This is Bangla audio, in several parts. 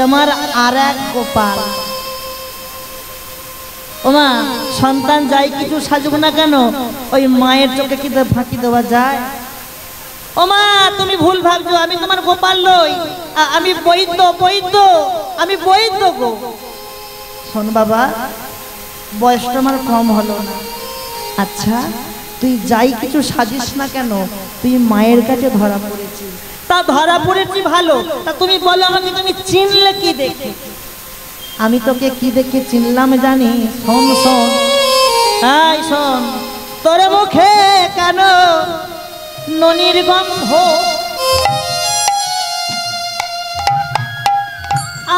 আমার আর এক গোপাল। ওমা সন্তান যাই কিছু সাজুক না কেন, ওই মায়ের চোখে কি ফাঁকি দেওয়া যায়? ওমা তুমি ভুল ভাবছো, আমি তোমার গোপাল নই, আমি বৈদ্য বৈদ্য, আমি বৈদ্য গো। শোন বাবা, বয়সটা আমার কম হলো না। আচ্ছা তুই যাই কিছু সাজিস না কেন, তুই মায়ের কাছে ধরা পড়েছিস। তা ধরা পড়েছি ভালো, তা তুমি বলো আমাকে তুমি চিনলে কি দেখে? আমি তোকে কি দেখে চিনলাম জানি? শোন শোন, এই শোন, তোর মুখে কেন ননির গন্ধ,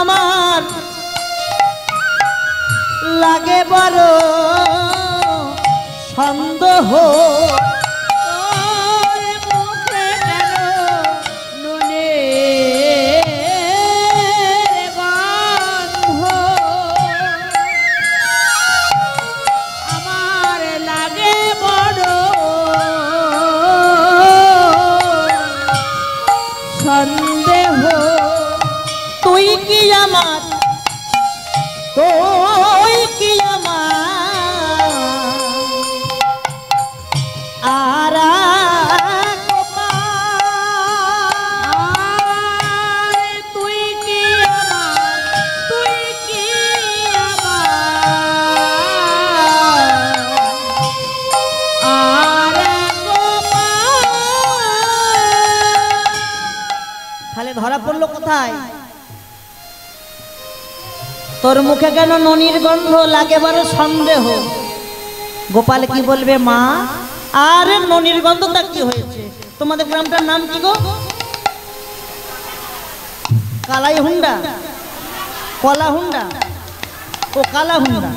আমার লাগে বড় সন্দেহ। তুই কি আমার, তুই কি আমার আর তুই কি আমার, তুই কি আমার তাহলে ধরা পড়লো কোথায়? তোর মুখে কেন ননির গন্ধ, লাগে বড় সন্দেহ। গোপাল কি বলবে? মা আরে ননির গন্ধ তা কি হয়েছে? তোমাদের গ্রামটার নাম কি গো? কালাই হুন্ডা, কলা হুন্ডা, ও কালা হুন্ডা,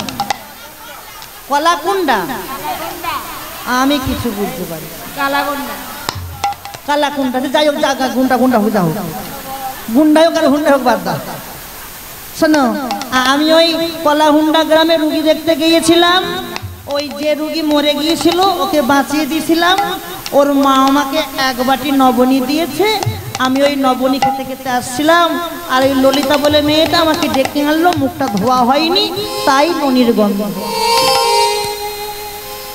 কলা কুন্ডা, আমি কিছু বুঝতে পারি। কালাগুন্ডা, কালা কুন্ডা, যাই হোক, জায়গা গুন্ডা গুন্ডা হোক, যাও গুন্ডাই হোক আর হুন্ডা হোক, বাদ দাও। শোনো, আমি ওই কলা হুন্ডা গ্রামে রুগী দেখতে গিয়েছিলাম। ওই যে রুগী মরে গিয়েছিল ওকে বাঁচিয়ে দিয়েছিলাম। ওর মা আমাকে এক বাটি নবনী দিয়েছে, আমি ওই নবনী খেতে খেতে আসছিলাম। আর ওই ললিতা বলে মেয়েটা আমাকে ডেকে আনলো, মুখটা ধোয়া হয়নি, তাই ননির গন্ধ।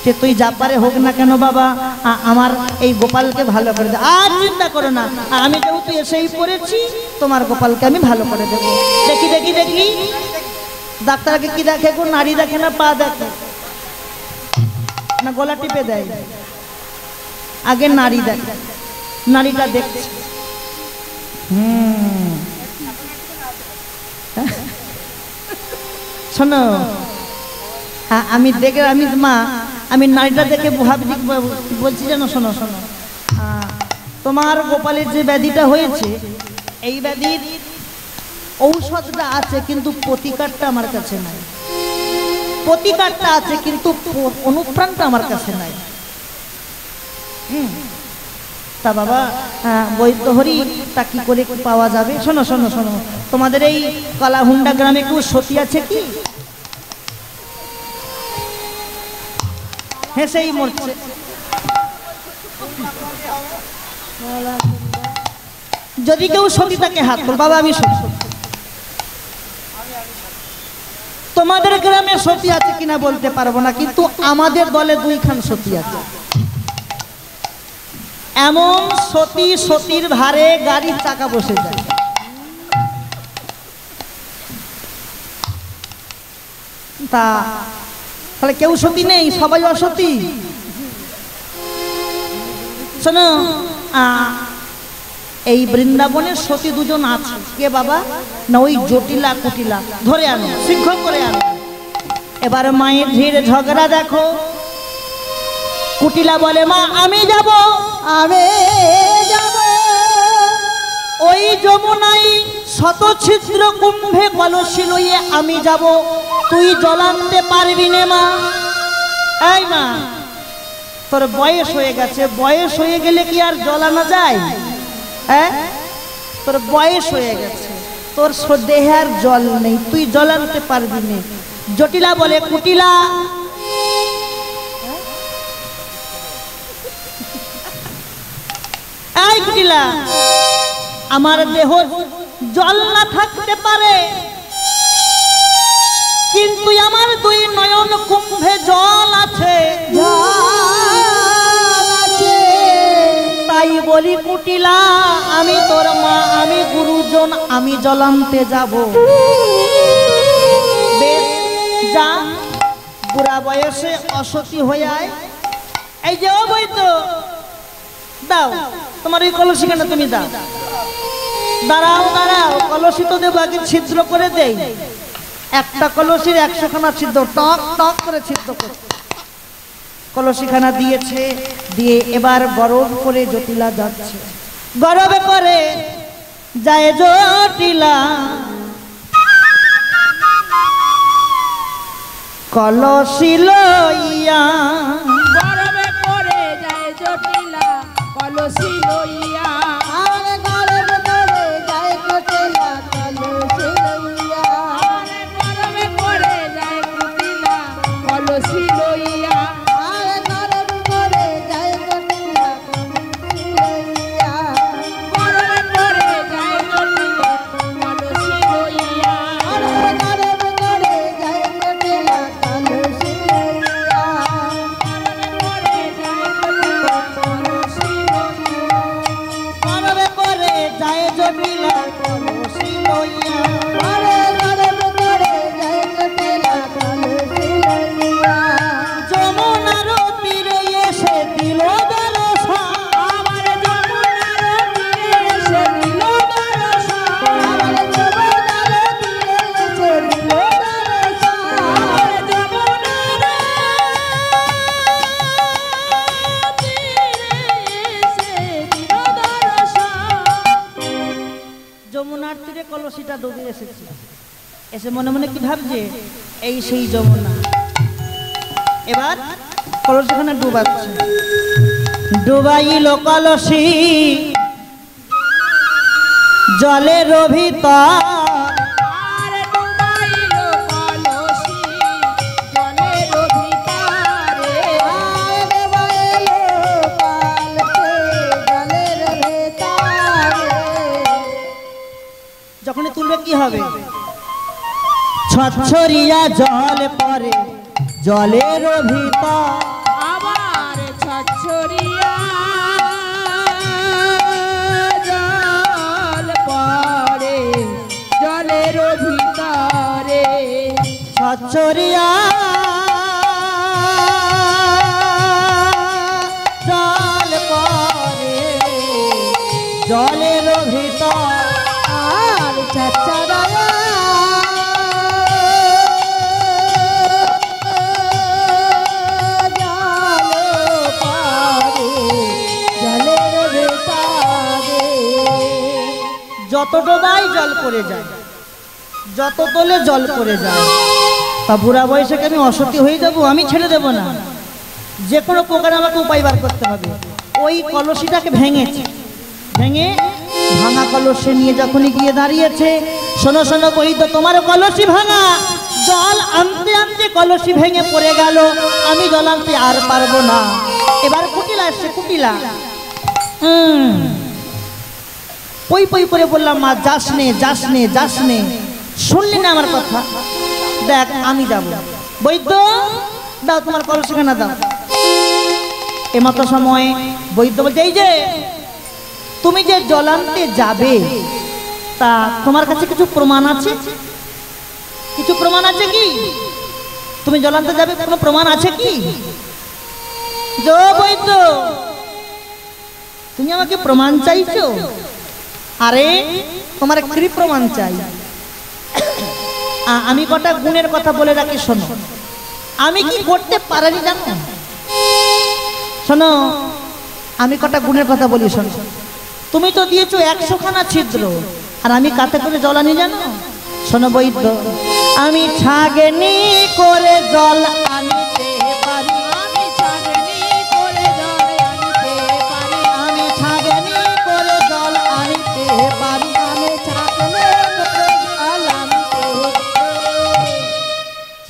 সে তুই যা পারে হোক না কেন বাবা, আমার এই গোপালকে ভালো করে দে। আর চিন্তা করো না, আমি যেহেতু এসেই পড়েছি, তোমার গোপালকে আমি ভালো করে দেবো। দেখি দেখি দেখি, ডাক্তারকে কি দেখে গো? নাড়ি দেখে না পা দেখে না গলা টিপে দেয়? আগে নাড়ি দেখে, নাড়িটা দেখছে। শোনো, আমি দেখে, আমি মা, আমি নাড়িটা দেখে বলছি যেন, শোনো শোনো, তোমার গোপালের যে ব্যাধিটা হয়েছে, এই ব্যাধির ঔষধটা আছে কিন্তু প্রতিকারটা আমার কাছে নাই। প্রতিকারটা আছে কিন্তু অনুপ্রাণটা আমার কাছে নাই। তা বাবা বৈদ্যহরি তা কি করে পাওয়া যাবে? শোনো শোনো শোনো, তোমাদের এই কলাহুন্ডা গ্রামে কেউ সতী আছে কি? হেসেই মরছে। যদি কেউ সতী তাকে হাত তোল। বাবা আমি সতী। তোমাদের গ্রামে সতী আছে কিনা বলতে পারবো না, কিন্তু আমাদের দলে 2 খান সতী আছে। এমন সতী, সতীর ভারে গাড়ির চাকা বসে যায়। তা তাহলে কেউ সতী নেই, সবাই অসতী। শোনো, এই বৃন্দাবনের সতী 2 জন আছে। কে বাবা? না ওই জটিলা কুটিলা। ধরে আনো, শিক্ষক করে আনো। এবার মায়ের ধীর ঝগড়া দেখো। কুটিলা বলে, মা আমি যাব, আমি যাব ওই যমুনাই শত ছিদ্র কুম্ভে কলসি লইয়ে আমি যাব, তুই জল আনতে পারবি না মা। এই মা, তোর বয়স হয়ে গেছে, বয়স হয়ে গেলে কি আর জল আনা যায়? হ্যাঁ, তোর বয়স হয়ে গেছে, তোর দেহে আর জল নেই, তুই জল আনতে পারবি না। জটিলা বলে, কুটিলা এই কুটিলা, আমার জল না থাকতে পারে, কিন্তু আমার দুই নয়ন কুম্ভে জল আছে, তাই বলি কুটিলা আমি তোর মা, আমি গুরুজন, আমি জল আনতে যাব। বেশ যা, বুড়া বয়সে অসতী হয়ে আয়। এই যে ও বৈদ্য, দাও তোমার ওই কলসি কেন, তুমি দাও। দাঁড়াও দাঁড়াও, কলসি তো দেবো, আগে ছিদ্র করে দেই। একটা কলসির 100 খানা ছিদ্র, টক টক করে ছিদ্র করে কলসিখানা দিয়েছে। দিয়ে এবার গরম করে জটিলা যাচ্ছে, গরমে করে যায় জটিলা। কলসি লইয়া গরমে করে যায় জটিলা, কলসি লইয়া। আরে গরমে করে যায় জটিলা, কলসি লইয়া। আরে গরমে করে যায় জটিলা, কলসি লইয়া। আরে গরমে করে যায় জটিলা, কলসি লইয়া। গরমে করে যায় জটিলা, কলসি লইয়া। আরে গরমে করে যায় জটিলা, কলসি লইয়া। গরমে করে যায় জটিলা, কলসি লইয়া। আরে গরমে করে যায় জটিলা, আরে গরমে করে যায় জটিলা, কলসি লইয়া। যমুনার তীরে এসে দিল দর্শন, আমার যমুনার তীরে এসে দিল দর্শন। আমার যমুনার তীরে এসে দিল দর্শন। আমার যমুনার তীরে এসে দিল দর্শন। যমুনার তীরে কলসিটা ডুবে এসেছে। এসে মনে মনে কি ভাবছে, এই সেই যমুনা। এবার কলসিখানে ডুবাচ্ছে, ডুবাইল কলসি জলের ভিতর। আর ডুবাইল কলসি জলের ভিতরে। আরে দেবাইলো পালকে জলের ভেতরে। যখনই তুলবে কি হবে, ছছরিয়া জল পরে জলের ভিতর। আবার ছছরিয়া জল পড়ে জলের ভিতরে। ছছরিয়া জল পরে জলের ভিতর। আর চাচারায়া জল পারে জলের ভেতরে। যত ডোবাই জল পড়ে যায়, যত তোলে জল পড়ে যায়। তা বুড়া বয়সে কি আমি অসতী হয়ে যাব? আমি ছেড়ে দেব না, যে কোনো প্রকারে আমাকে উপায় বার করতে হবে। ওই কলসিটাকে ভেঙেছে, ভেঙে ভাঙা কলসি নিয়ে যখনই গিয়ে দাঁড়িয়েছে, শোনো শোনো বৈদ্য, তোমার কলসি ভাঙা, জল আনতে আনতে কলসি ভেঙে পড়ে গেল, আমি জল আনতে আর পারবো না। এবার কুটিলা এসছে, কুটিলা পই পই করে বললাম, মা যাস নে যাস নে যাস নে, শুনলি না আমার কথা? দেখ আমি যাব। বৈদ্য দাও তোমার কলসিখানা দাও। এমতো সময় বৈদ্য বলছে, এই যে তুমি যে জল আনতে যাবে, তা তোমার কাছে কিছু প্রমাণ আছে? কিছু প্রমাণ আছে কি? তুমি জল আনতে যাবে, কোনো প্রমাণ আছে কি? যো বৈদ্য, তুমি আমাকে প্রমাণ চাইছো? আরে তোমার কি প্রমাণ চাই? আমি কটা গুণের কথা বলে রাখি, শোনো। আমি কি করতে পারি জানো? শোনো, আমি কটা গুণের কথা বলি, শোনো। তুমি তো দিয়েছো 100 খানা ছিদ্র, আর আমি কাতে করে জল আনি জানো? শোনো বৈদ্য, আমি ছাগনি করে জল আনিতে পারি। আমি ছাগনি করে জল আনিতে পারি। আমি ছাগনি করে জল আনিতে পারি। আমি ছাগনি করে জল আনতে পারি।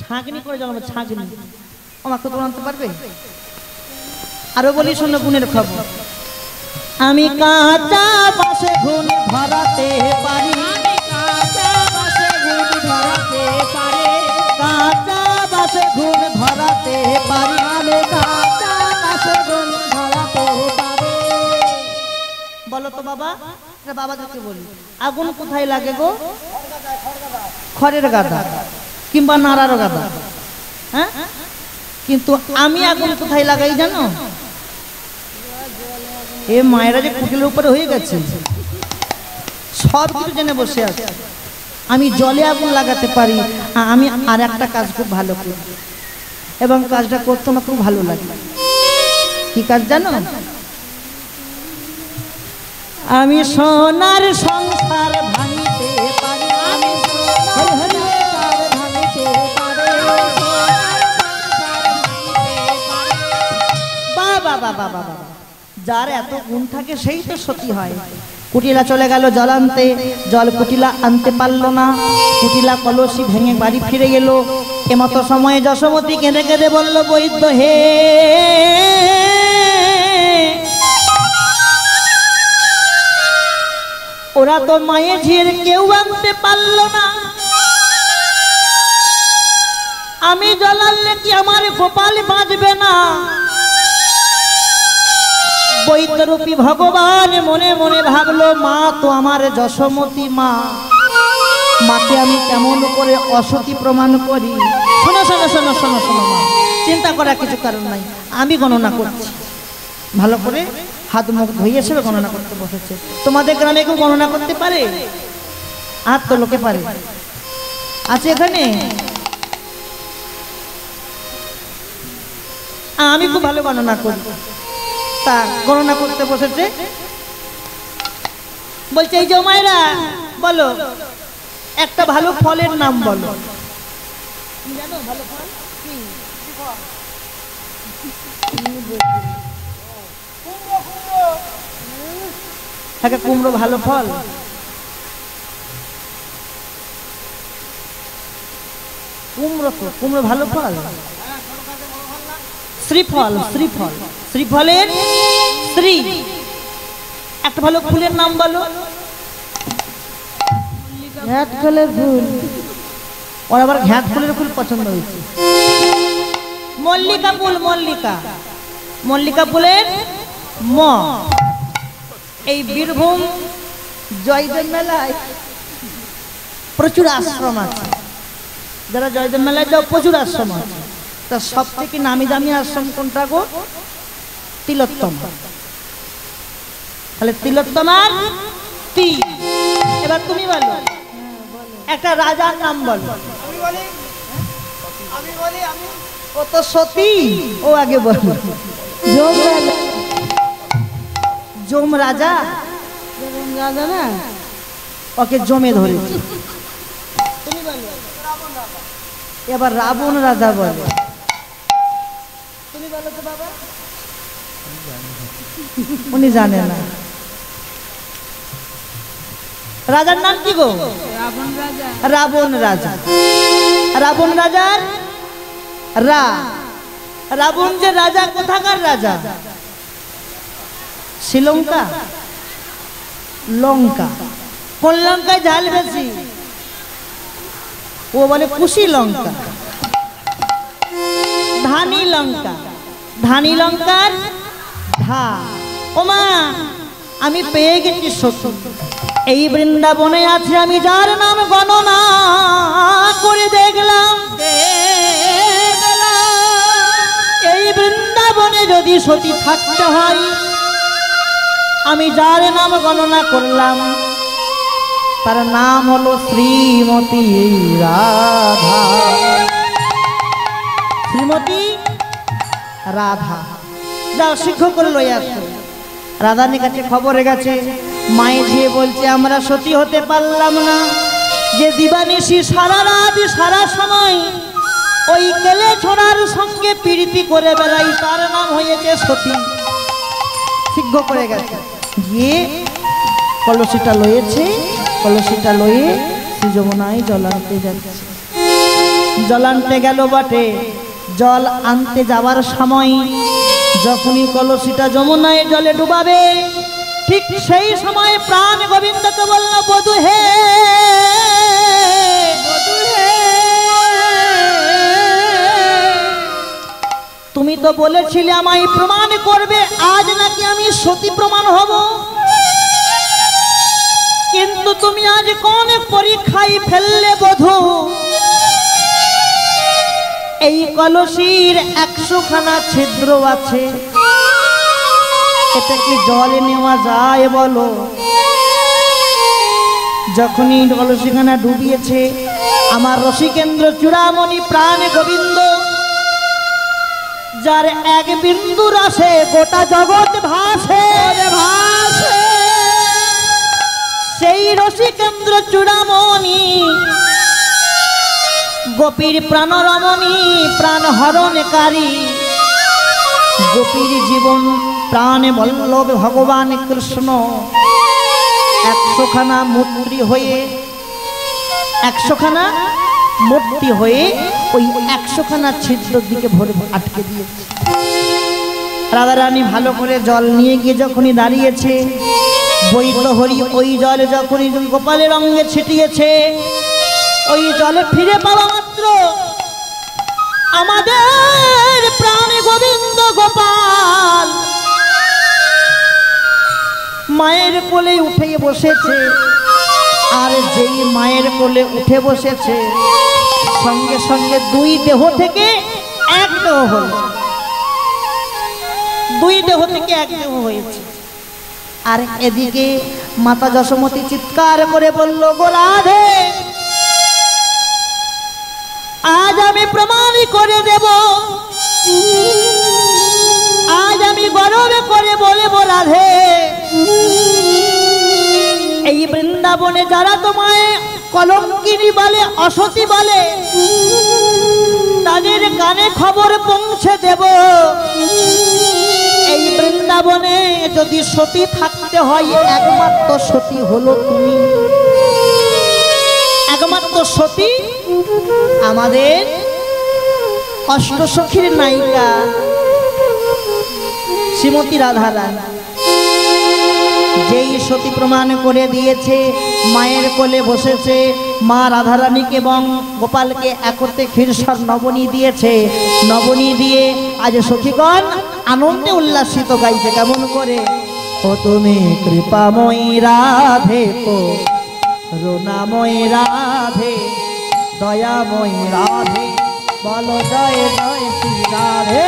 ছাগনি করে জল, ছাগনি আমাকে তো আনতে পারবে? আরো বলি, শোনো গুণের খবর। আমি কাঁচা বাসে ঘুন ধরাতে পারি। আমি পারি আমি কাঁচা কাশে গুণ ধরাতে পারি। বলো তো বাবা, বাবাদেরকে বলি, আগুন কোথায় লাগে গো? খড়ের গাদা কিংবা নাড়ার গাদা। হ্যাঁ, কিন্তু আমি আগুন কোথায় লাগাই জানো? এ মায়েরা যে কুটিলের উপরে হয়ে গেছে, সব কিছু জেনে বসে আছে। আমি জলে আগুন লাগাতে পারি। আমি আর একটা কাজ খুব ভালো করি এবং কাজটা করতে আমার খুব ভালো লাগে। কি কাজ জানো? আমি সোনার সংসার ভাঙিতে পারি। আমি হরি হরি সংসার ভাঙিতে পারে। বাবা বাবা বাবা, যার এত গুণ থাকে সেই তো সতী হয়। কুটিলা চলে গেল জল আনতে, জল কুটিলা আনতে পারলো না। কুটিলা কলসি ভেঙে বাড়ি ফিরে গেল। এমতো সময়ে যশোমতী কেঁদে কেঁদে বলল, বৈদ্য হে, ওরা তো মায়ের ঝিয়ের কেউ আনতে পারলো না। আমি জল আনলে কি আমার গোপাল বাঁচবে না? বৈদ্যরূপী ভগবান মনে মনে ভাবলো, মা তো আমার যশোমতী মা, মাকে আমি কেমন করে অসতী প্রমাণ করি। শোনো শোনো শোনো শোনো শোনো মা, চিন্তা করার কিছু কারণ নাই, আমি গণনা করছি। ভালো করে হাত মুখ ধুয়ে এসে গণনা করতে বসেছে। তোমাদের গ্রামে কেউ গণনা করতে পারে? হাত তো লোকে পারে, আছে এখানে? আমি খুব ভালো গণনা করি। তা গণনা করতে বসেছে, বলছে এই যে মায়েরা বলো একটা ভালো ফলের নাম বলো। জানো ভালো ফল কি? হ্যাঁ, কুমড়ো ভালো ফল। কুমড়ো তো কুমড়ো ভালো ফল। শ্রীফল, শ্রীফল, শ্রীফলের শ্রী। একটা ভালো ফুলের নাম বলো। ঘ্যাট ফুলের ফুল। ওর আবার ঘ্যাট ফুলের ফুল পছন্দ হয়েছে। মল্লিকা ফুল, মল্লিকা, মল্লিকা ফুলের ম। এই বীরভূম জয়দেব মেলায় প্রচুর আশ্রম আছে। যারা জয়দেব মেলায় যাও প্রচুর আশ্রম আছে। তা সব থেকে নামি দামি আশ্রম কোনটা গো? তিলোত্তমা। তাহলে তিলোত্তমার তি। এবার তুমি বলো একটা রাজার নাম বলো। ও তো সতী, ও আগে বলো। যোগ রাজা। যম রাজা, রাজা না, ওকে জমে ধরেছে। তুমি বলো। এবার রাবণ রাজা বলো। তুমি বলো তো বাবা। উনি জানে না। রাজার নাম কি গো? রাবণ রাজা। রাবণ রাজা। রাবণ রাজার রা। রাবণ যে রাজা, কোথাকার রাজা? শ্রীলঙ্কা, লঙ্কা। কোন লঙ্কায় ঝাল বেশি? ও বলে কুশি লঙ্কা। ধানি লঙ্কা, ধানি লঙ্কার ধা। ওমা, আমি পেয়ে গেছি সত্য। এই বৃন্দাবনে আছে আমি যার নাম গণনা করে দেখলাম। এই বৃন্দাবনে যদি সতী থাকতে হয়, আমি যার নাম গণনা করলাম তার নাম হলো শ্রীমতী রাধা। শ্রীমতী রাধা। যাও শিক্ষক করে লই আসো। রাধার কাছে খবরে গেছে, মায়ে ঝিয়ে বলছে আমরা সতী হতে পারলাম না। যে দিবানিশি সারা রাত সারা সময় ওই কেলে ছোড়ার সঙ্গে প্রীতি করে বেড়াই, তার নাম হয়েছে সতী। সিদ্ধ করে গেছে, গিয়ে কলসিটা লয়েছে, কলসিটা লয়ে শ্রী যমুনায় জল আনতে যাচ্ছে। জল আনতে গেল বটে, জল আনতে যাওয়ার সময় যখনই কলসিটা যমুনায় জলে ডুবাবে, ঠিক সেই সময় প্রাণ গোবিন্দকে বলল, বধূ হে, বধূ হে, তুমি তো বলেছিলে আমায় প্রমাণ করবে, আজ নাকি আমি সতী প্রমাণ হব। কিন্তু তুমি আজ কোন পরীক্ষায় ফেললে বধূ? এই কলসির 100খানা ছিদ্র আছে, এটা কি জলে নেওয়া যায় বলো? যখনই কলসিখানা ডুবিয়েছে, আমার রসিকেন্দ্র চূড়ামণি প্রাণ গোবিন্দ, যার এক বিন্দু রসে গোটা জগৎ ভাসে ভাসে, সেই রসিকেন্দ্র চূড়ামণি গোপীর প্রাণরমণী, প্রাণ হরণকারী, গোপীর জীবন প্রাণ বল্লভ ভগবান কৃষ্ণ 100খানা মূর্তি হয়ে 100খানা মূর্তি হয়ে ওই 100খানা ছিদ্রের দিকে ভরে আটকে দিয়েছে। রাধারানী ভালো করে জল নিয়ে গিয়ে যখনই দাঁড়িয়েছে, বৈদ্য হরি ওই জল যখনই গোপালের অঙ্গে ছিটিয়েছে, ওই জল ফিরে পাওয়া মাত্র আমাদের প্রাণ গোবিন্দ গোপাল মায়ের কোলে উঠে বসেছে। আর যেই মায়ের কোলে উঠে বসেছে, সঙ্গে সঙ্গে দুই দেহ থেকে এক দেহ হল, দুই দেহ থেকে এক দেহ হয়েছে। আর এদিকে মাতা যশোমতী চিৎকার করে বলল, গো রাধে, আজ আমি প্রমাণ করে দেব, আজ আমি গর্ব করে বলবো রাধে, এই বৃন্দাবনে যারা তোমায় কলঙ্কিনী বলে, অসতী বলে, তাদের কানে খবর পৌঁছে দেব, এই বৃন্দাবনে যদি সতী থাকতে হয়, একমাত্র সতী হলো তুমি, একমাত্র সতী আমাদের অষ্টসখীর নায়িকা শ্রীমতী রাধারানী, যেই সতী প্রমাণ করে দিয়েছে, মায়ের কোলে বসেছে, মা রাধারানীকে এবং গোপালকে একত্রে ক্ষীরসর নবনী দিয়েছে। নবনী দিয়ে আজ সখীগণ আনন্দে উল্লাসিত গাইছে কেমন করে, ও তুমি কৃপাময়ী রাধে, করুণাময়ী রাধে, দয়াময়ী রাধে, বলো জয় জয় শ্রী রাধে।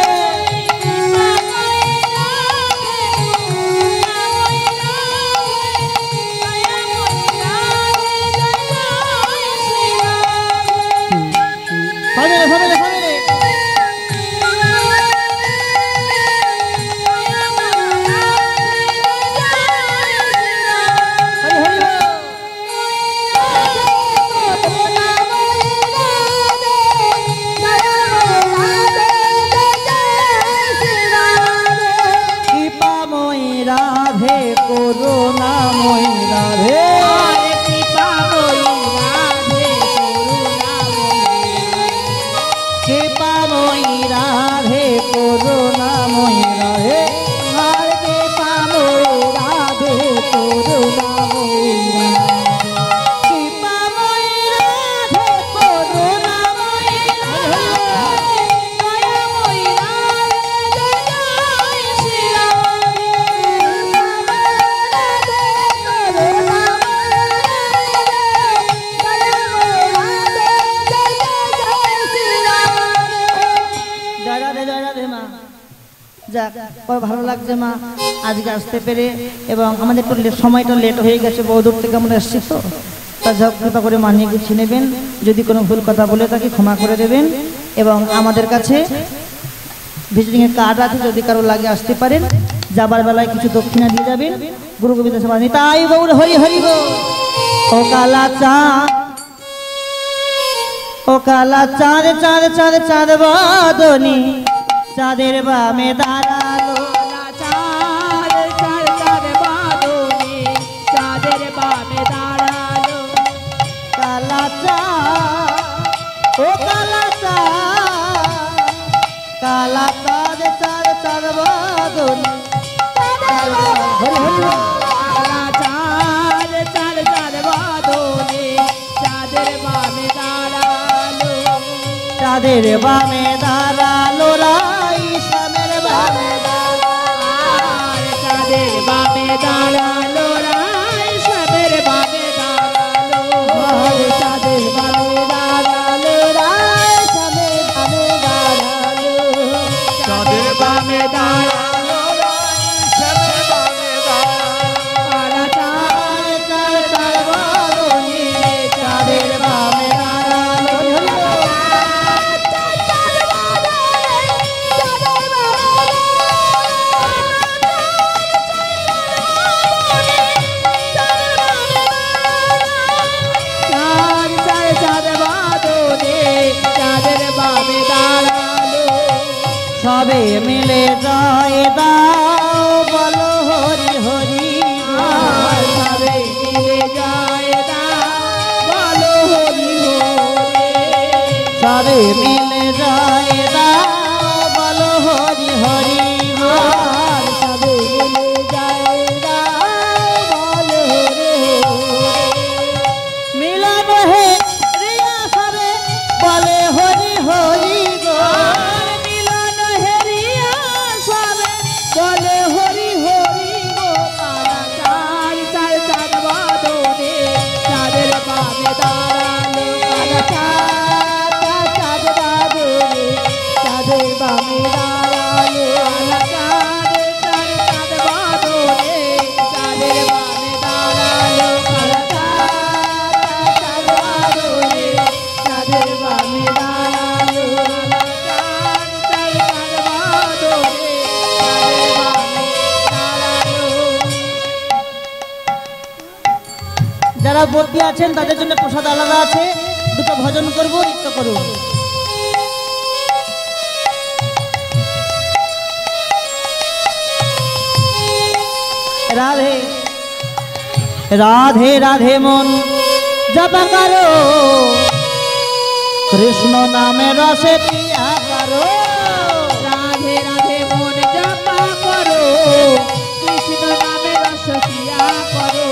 ভালো লাগছে মা আজকে আসতে পেরে, এবং আমাদের একটু সময়টা লেট হয়ে গেছে, বহুদূর থেকে আমরা এসেছি, তো তা যা কৃপা করে মানিয়ে গুছিয়ে নেবেন, যদি কোনো ভুল কথা বলে থাকি ক্ষমা করে দেবেন। এবং আমাদের কাছে ভিজিটিংয়ের কার্ড আছে, যদি কারো লাগে আসতে পারেন, যাবার বেলায় কিছু দক্ষিণা দিয়ে যাবেন। গুরু গোবিন্দ সভা তাই গৌর হরি হরি গো। ও কালা চাঁদ, ও কালা চাঁদ চাঁদ চাঁদ চাঁদ বাদনি, চাঁদের বামে দাঁড়ালো, চাঁদ চাঁদ চাঁদ বাদনে, চাঁদের বামে দাঁড়ালো, কালা চাঁদ, ও কালা চাঁদ, কালা চাঁদ চাঁদ চাঁদ বাদনি, কালা চাঁদ চাঁদ চাঁদ বাদনে, চাঁদের বামে দাঁড়ালো, চাঁদের বামে দাঁড়ালো রাইসা বামে দাঁড়ালো সবে মিলে জয় দাও বলো হরি হরি আর সবে মিলে জয় দাও বলো হরি হরি সবে মিলে জয় দাও বলো হরি হরি আর সবে মিলে জয় দাও বলো হরি হরি মিলন হে রিয়া সবে বলে হরি হরি গো মিলন হেরিয়া সবে বলে হরি হরি গো কালা চার চার চাঁদ বাদনে চাঁদের বামে দাঁড়ালো কালা চার চার চাঁদ বাদনে চাঁদের বামে দাঁড়ালো কালা চার চার চাঁদ বাদনে চাঁদের বামে দাঁড়ালো কালা চার চাঁদ বাদনে চাঁদের বামে দাঁড়ালো যারা বন্দী আছেন তাদের জন্য প্রসাদ আলাদা আছে, দুটো ভজন করব, নৃত্য করব। রাধে রাধে রাধে মন জপা করো, কৃষ্ণ নামে রসে পিয়া করো। রাধে রাধে মন জপা করো, কৃষ্ণ নামে রস পিয়া করো।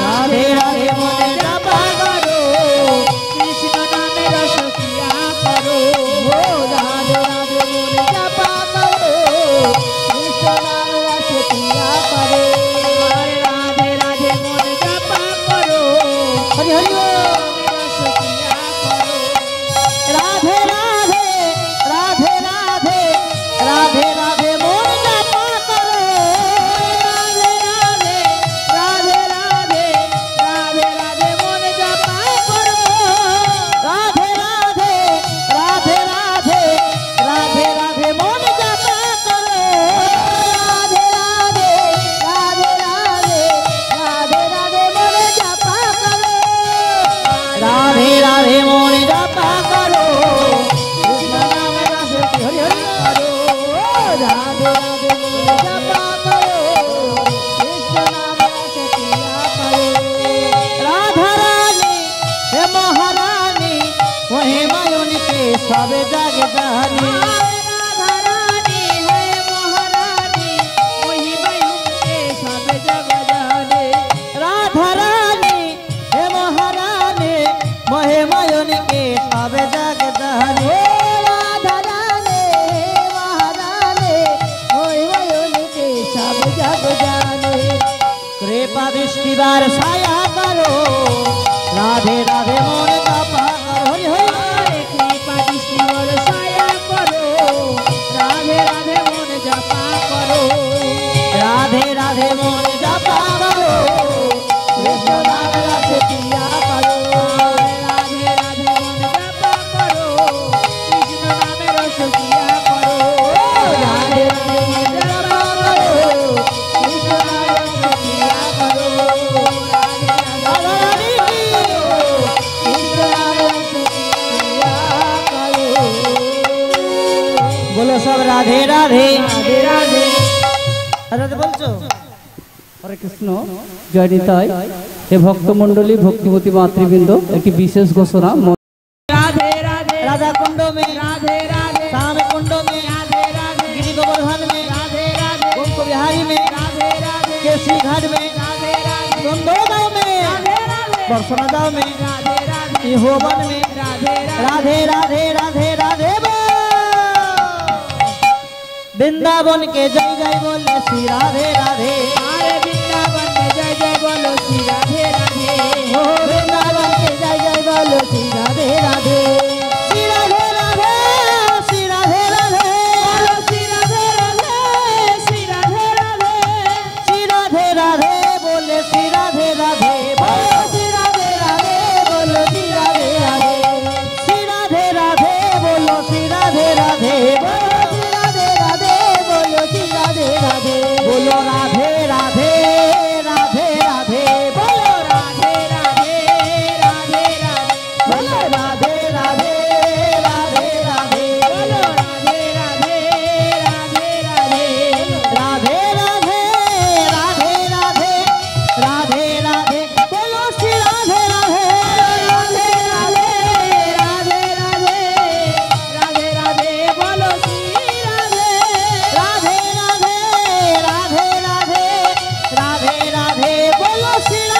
রাধে রাধে মন জপা করো, কৃষ্ণ নামে রস পিয়া করো। রাধে রাধে মন জপা করো, কৃষ্ণ নামে রস পিয়া করো। রাধে রাধে মন জপা করো, হরি হরি বল। রস পিয়া করো। রাধে রাধে রাধে রাধে রাধে রাধে মন জপা করো। রাধে রাধে রাধে রাধে রাধে রাধে মন জপা করো। রাধে রাধে রাধে রাধে রাধে রাধে মন জপা করো। রাধে রাধে রাধে রাধে রাধে রাধে মন জপা করো। রাধে রাধে মন জপা করো। কৃষ্ণ নামে রস হরি হরি করো। রাধে রাধে মন জপা করো, কৃষ্ণ নামে রস পিয়া করো। রাধা রানী হে মহারানী মহিমায়ুনিকে সবে জাগে জানি। রাধা রানী হে মহারানী মহিমায়ুকে সব জগ জানে। রাধা রানী হে মহারানী মহিমায়ুনিকে সবে জাগে জানি। রাধা রানী মহারানী মহিমায়ুকে সব জগ জানে। কৃপা দৃষ্টিবার ছায়া করো। রাধে রাধে মন জপা করো। হরি হরি আরে কৃপা দৃষ্টি বরসায়া করো, রাধে রাধে মন জপা করো। রাধে রাধে মন জপা করো। কৃষ্ণ নাম রস পিয়া করো। রাধে রাধে মন জপা করো, কৃষ্ণ নামে রস পিয়া করো। রাধে রাধে মন জপা করো, কৃষ্ণ নামে রস পিয়া করো। রাধে রাধে কৃষ্ণ নামে রস পিয়া করো। বলো সব রাধে রাধে রাধে রাধে। রাধে বলছো। হরে কৃষ্ণ, জয় নিতাই। হে ভক্তমণ্ডলী, ভক্তিমতী মাতৃবৃন্দ, একটি বিশেষ ঘোষণা। राधे राधे राधा कुंड में राधे राधे श्याम कुंड में राधे राधे गिरी गोवर्धन में राधे राधे कुंभ बिहारी में राधे राधे केसरी घाट में राधे राधे गोंदोगांव में राधे राधे बरसोनागांव में राधे राधे इहोवन में राधे राधे राधे राधे राधे बोल। वृंदावन के जय जय बोले श्री राधे राधे। हरे वृंदावन में जय जय बोलो श्री राधे राधे। ओ वृंदावन के जय जय बोलो श्री राधे राधे। श्री राधे राधे श्री राधे राधे बोलो श्री राधे राधे श्री राधे राधे श्री राधे राधे बोले श्री राधे राधे बोलो श्री राधे राधे बोलो श्री राधे राधे श्री राधे राधे बोलो श्री राधे राधे बोलो श्री राधे राधे बोलो श्री राधे राधे बोलो राधे राधे রাধে বলো শ্রী